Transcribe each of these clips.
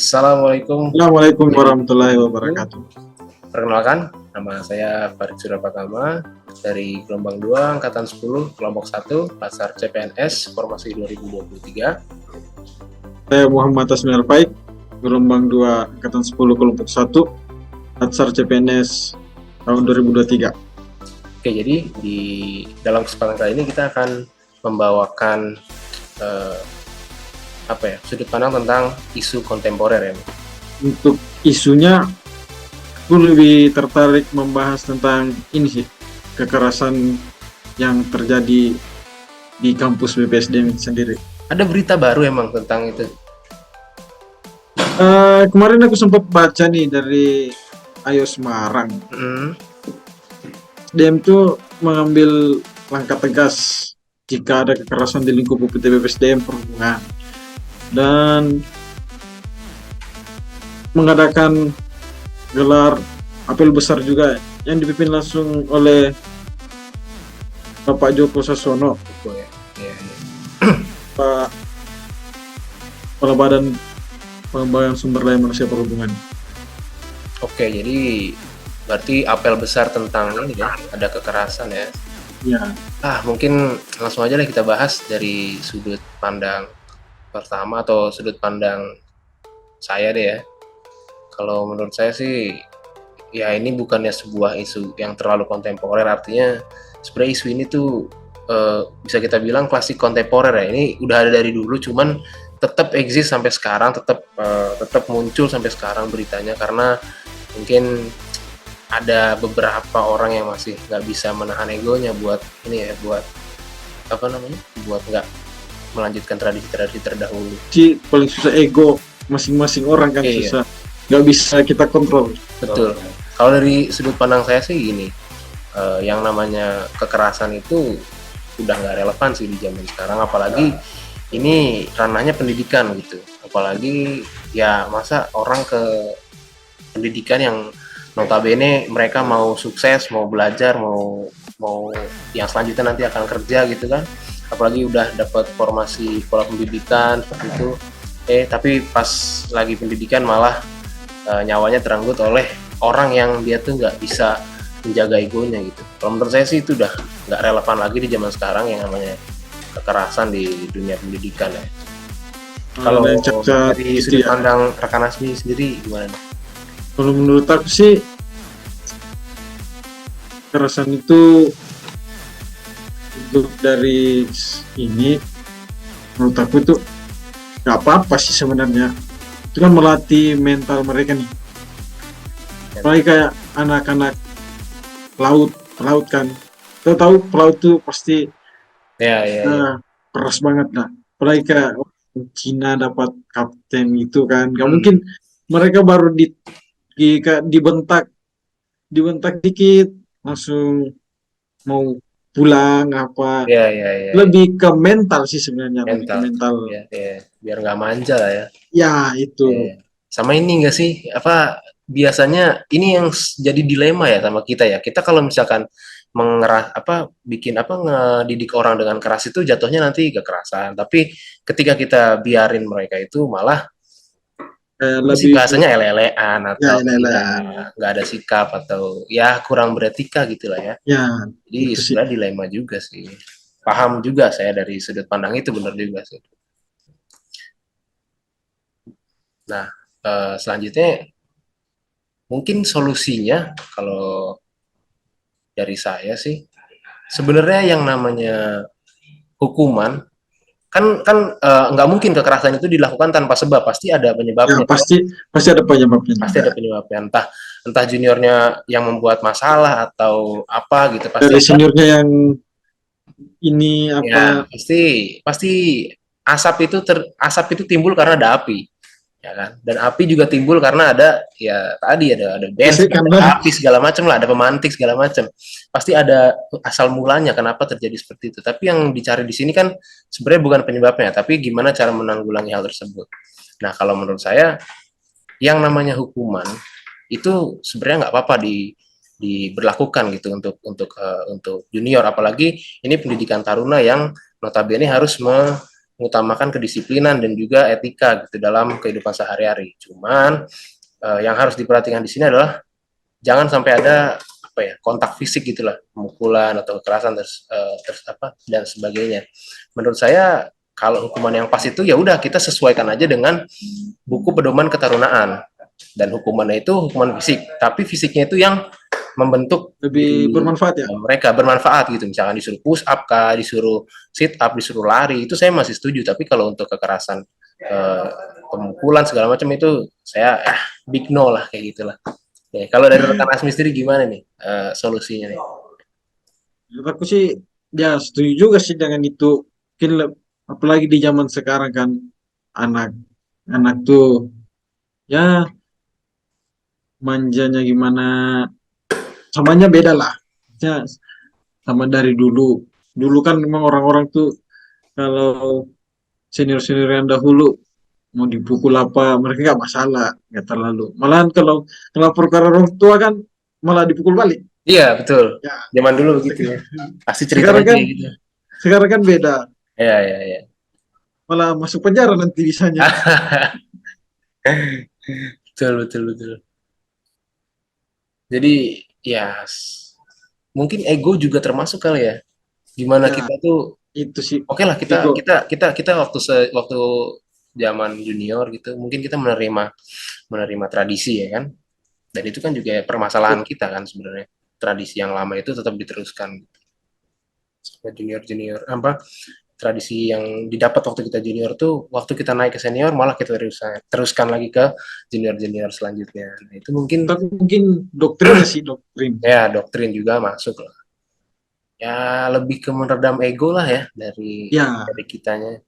Assalamualaikum Assalamualaikum warahmatullahi warahmatullahi wabarakatuh. wabarakatuh. Perkenalkan, nama saya Farid Surapakama dari gelombang 2 angkatan 10 kelompok 1 Pasar CPNS formasi 2023. Saya Muhammad Tasmir Paik, gelombang 2 angkatan 10 kelompok 1 Latsar CPNS tahun 2023. Oke, jadi di dalam kesempatan kali ini kita akan membawakan sudut pandang tentang isu kontemporer ya. Untuk isunya, aku lebih tertarik membahas tentang ini sih, kekerasan yang terjadi di kampus BPSDM sendiri. Ada berita baru emang tentang itu. Kemarin aku sempat baca nih dari Ayo Semarang. BPSDM itu mengambil langkah tegas jika ada kekerasan di lingkup BPSDM Perhubungan dan mengadakan gelar apel besar juga yang dipimpin langsung oleh Bapak Joko Sasono, Pak Kepala Badan Pengembangan Sumber Daya Manusia Perhubungan. Oke, jadi berarti apel besar tentang ini ya, ada kekerasan ya. Ya. Mungkin langsung aja lah kita bahas dari sudut pandang pertama atau sudut pandang saya deh ya. Kalau menurut saya sih, ya ini bukannya sebuah isu yang terlalu kontemporer, artinya sebenarnya isu ini tuh bisa kita bilang klasik kontemporer ya. Ini udah ada dari dulu, cuman tetap eksis sampai sekarang, tetap muncul sampai sekarang beritanya karena mungkin ada beberapa orang yang masih nggak bisa menahan egonya buat ini ya, buat buat nggak melanjutkan tradisi-tradisi terdahulu. Paling susah ego masing-masing orang kan. Susah, nggak bisa kita kontrol. Betul. Kalau dari sudut pandang saya sih gini, yang namanya kekerasan itu udah nggak relevan sih di zaman sekarang, apalagi ini ranahnya pendidikan gitu. Apalagi ya masa orang ke pendidikan yang notabene mereka mau sukses, mau belajar, mau yang selanjutnya nanti akan kerja gitu kan. Apalagi udah dapat formasi pola pendidikan seperti itu, tapi pas lagi pendidikan malah nyawanya terenggut oleh orang yang dia tuh nggak bisa menjaga egonya gitu. Kalau menurut saya sih itu udah nggak relevan lagi di zaman sekarang yang namanya kekerasan di dunia pendidikan ya. Kalau dari sudut pandang rekan Asmi sendiri gimana? Kalau menurut aku sih kekerasan itu untuk dari ini, menurut aku itu nggak apa-apa sih sebenarnya. Itu kan melatih mental mereka nih. Apalagi kayak anak-anak pelaut kan. Kita tahu pelaut tuh pasti keras banget lah. Apalagi kayak Cina dapat kapten gitu kan. Gak mungkin mereka baru dibentak dikit langsung mau pulang apa. Lebih ke mental sih sebenarnya. Mental. Biar nggak manja lah ya. Ya itu. Sama ini nggak sih, biasanya ini yang jadi dilema ya sama kita ya. Kita kalau misalkan ngedidik orang dengan keras itu jatuhnya nanti kekerasan. Tapi ketika kita biarin mereka itu malah lebih bahasanya ele-elean atau nggak ada sikap atau ya kurang beretika gitulah ya. Jadi sebenarnya dilema juga sih. Paham juga saya dari sudut pandang itu, benar juga sih. Nah, selanjutnya mungkin solusinya kalau dari saya sih sebenarnya yang namanya hukuman kan nggak mungkin kekerasan itu dilakukan tanpa sebab, pasti ada penyebabnya. Pasti ada penyebabnya. Pasti ada penyebabnya, entah juniornya yang membuat masalah atau apa gitu, pasti dari seniornya yang ini apa. Ya, pasti asap itu timbul karena ada api. Ya kan, dan api juga timbul karena ada bensin, ada api segala macam lah, ada pemantik segala macam, pasti ada asal mulanya kenapa terjadi seperti itu. Tapi yang dicari di sini kan sebenarnya bukan penyebabnya, tapi gimana cara menanggulangi hal tersebut. Nah, kalau menurut saya yang namanya hukuman itu sebenarnya nggak apa-apa diberlakukan gitu untuk junior, apalagi ini pendidikan taruna yang notabene harus mengutamakan kedisiplinan dan juga etika gitu dalam kehidupan sehari-hari. Cuman yang harus diperhatikan di sini adalah jangan sampai ada apa ya, kontak fisik gitulah, pemukulan atau kekerasan dan sebagainya. Menurut saya kalau hukuman yang pas itu ya udah kita sesuaikan aja dengan buku pedoman ketarunaan, dan hukumannya itu hukuman fisik, tapi fisiknya itu yang membentuk Lebih bermanfaat ya. mereka bermanfaat gitu, misalkan disuruh push up kah, disuruh sit up, disuruh lari, itu saya masih setuju. Tapi kalau untuk kekerasan, pemukulan segala macam itu saya big no lah, kayak gitulah. Ya, kalau dari rekan Asmi sendiri gimana nih solusinya nih? Menurut aku sih ya setuju juga sih dengan itu. Mungkin apalagi di zaman sekarang kan anak tuh ya manjanya gimana, samanya beda lah. Ya, sama dari dulu. Dulu kan memang orang-orang tuh kalau senior-senior yang dahulu mau dipukul apa mereka nggak masalah, nggak terlalu. Malahan kalau ngelapor ke orang tua kan malah dipukul balik. Iya betul, Ya, zaman dulu begitu ya, pasti ceritanya sekarang kan kayak gitu. sekarang kan beda. Iya iya iya. Malah masuk penjara nanti bisanya. Betul betul betul. Jadi ya mungkin ego juga termasuk kali ya. Gimana Ya, kita tuh, itu sih oke lah, kita ego. kita kita kita waktu zaman junior gitu mungkin kita menerima menerima tradisi ya kan, dan itu kan juga permasalahan kita kan sebenarnya, tradisi yang lama itu tetap diteruskan ke junior junior apa, tradisi yang didapat waktu kita junior tuh waktu kita naik ke senior malah kita teruskan lagi ke junior junior selanjutnya. Nah, itu mungkin Tapi mungkin doktrinnya sih doktrin. ya doktrin juga masuk lah, ya lebih ke meredam ego lah ya Ya, dari kitanya.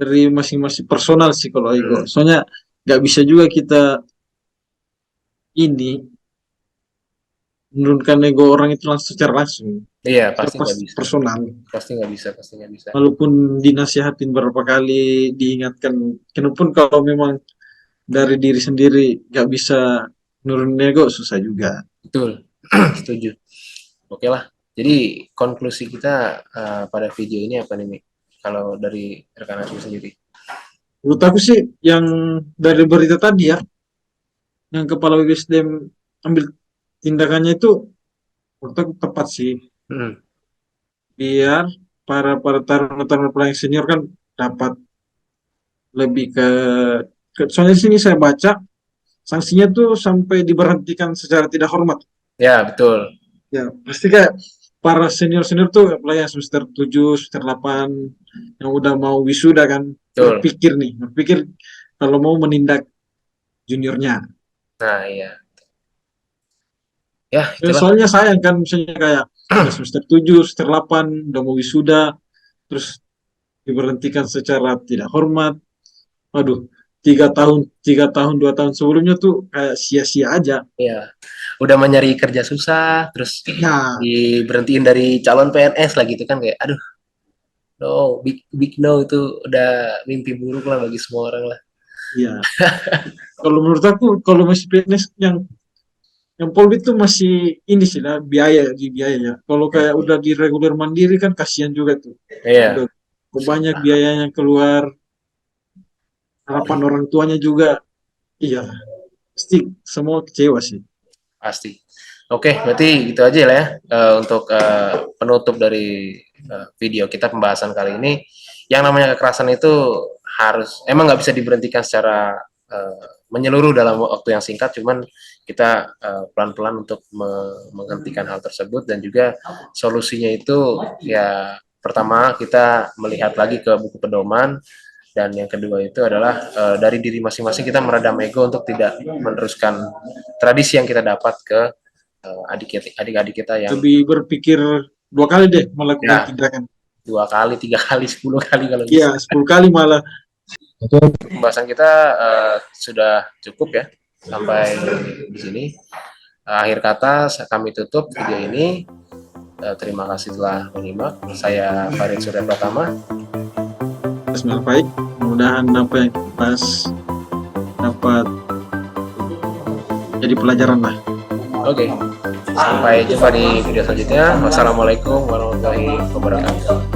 dari masing-masing personal sih kalau ego. Hmm. Soalnya nggak bisa juga kita ini menurunkan ego orang itu langsung secara langsung. Iya Secara pasti nggak bisa, personal. pasti nggak bisa, pasti nggak bisa. Walaupun dinasihatin berapa kali, diingatkan, kenapa kalau memang dari diri sendiri nggak bisa nurunin ego, susah juga. Betul, setuju. Oke lah. Jadi konklusi kita pada video ini apa nih, Mik? Kalau dari rekan Asmi sendiri? Menurut aku sih yang dari berita tadi ya, yang kepala BPSDM ambil tindakannya itu menurut aku tepat sih. Hmm. Biar para taruna-taruna yang senior kan dapat lebih soalnya di sini saya baca sanksinya tuh sampai diberhentikan secara tidak hormat. Ya betul. Ya, pasti kayak para senior-senior tuh apalagi yang semester 7, semester 8 yang udah mau wisuda kan Betul. berpikir kalau mau menindak juniornya. Nah iya. Ya Ya, itulah. soalnya sayang kan misalnya kayak udah semester 7, semester 8 udah mau wisuda terus diberhentikan secara tidak hormat. Aduh, 3 tahun, 2 tahun sebelumnya tuh kayak sia-sia aja. Ya. Udah mencari kerja susah, terus Nah, diberhentiin dari calon PNS lah gitu kan, kayak aduh, no, big big no, itu udah mimpi buruk lah bagi semua orang lah. iya. Kalau menurut aku kalau masih PNS yang Polri itu masih ini sih lah biayanya. Kalau kayak udah di reguler mandiri kan kasihan juga tuh. Iya, Udah banyak biayanya keluar, harapan orang tuanya juga. Iya, pasti semua kecewa sih. pasti. Oke, berarti gitu aja lah ya untuk penutup dari video kita pembahasan kali ini. Yang namanya kekerasan itu harus emang nggak bisa diberhentikan secara menyeluruh dalam waktu yang singkat, cuman kita pelan-pelan untuk menghentikan hal tersebut, dan juga solusinya itu ya pertama kita melihat lagi ke buku pedoman, dan yang kedua itu adalah dari diri masing-masing kita meredam ego untuk tidak meneruskan tradisi yang kita dapat ke adik-adik kita yang Lebih berpikir 2 kali deh melakukan ya tindakan. 2 kali, 3 kali, 10 kali kalau bisa. Iya, 10 kali malah. Pembahasan kita sudah cukup ya sampai di sini. Akhir kata kami tutup video ini. Terima kasih telah menyimak. Saya Farid Surya Pratama. Semoga baik. Mudah-mudahan apa yang kita bahas dapat jadi pelajaran lah. Oke. Sampai jumpa di video selanjutnya. Wassalamualaikum warahmatullahi wabarakatuh.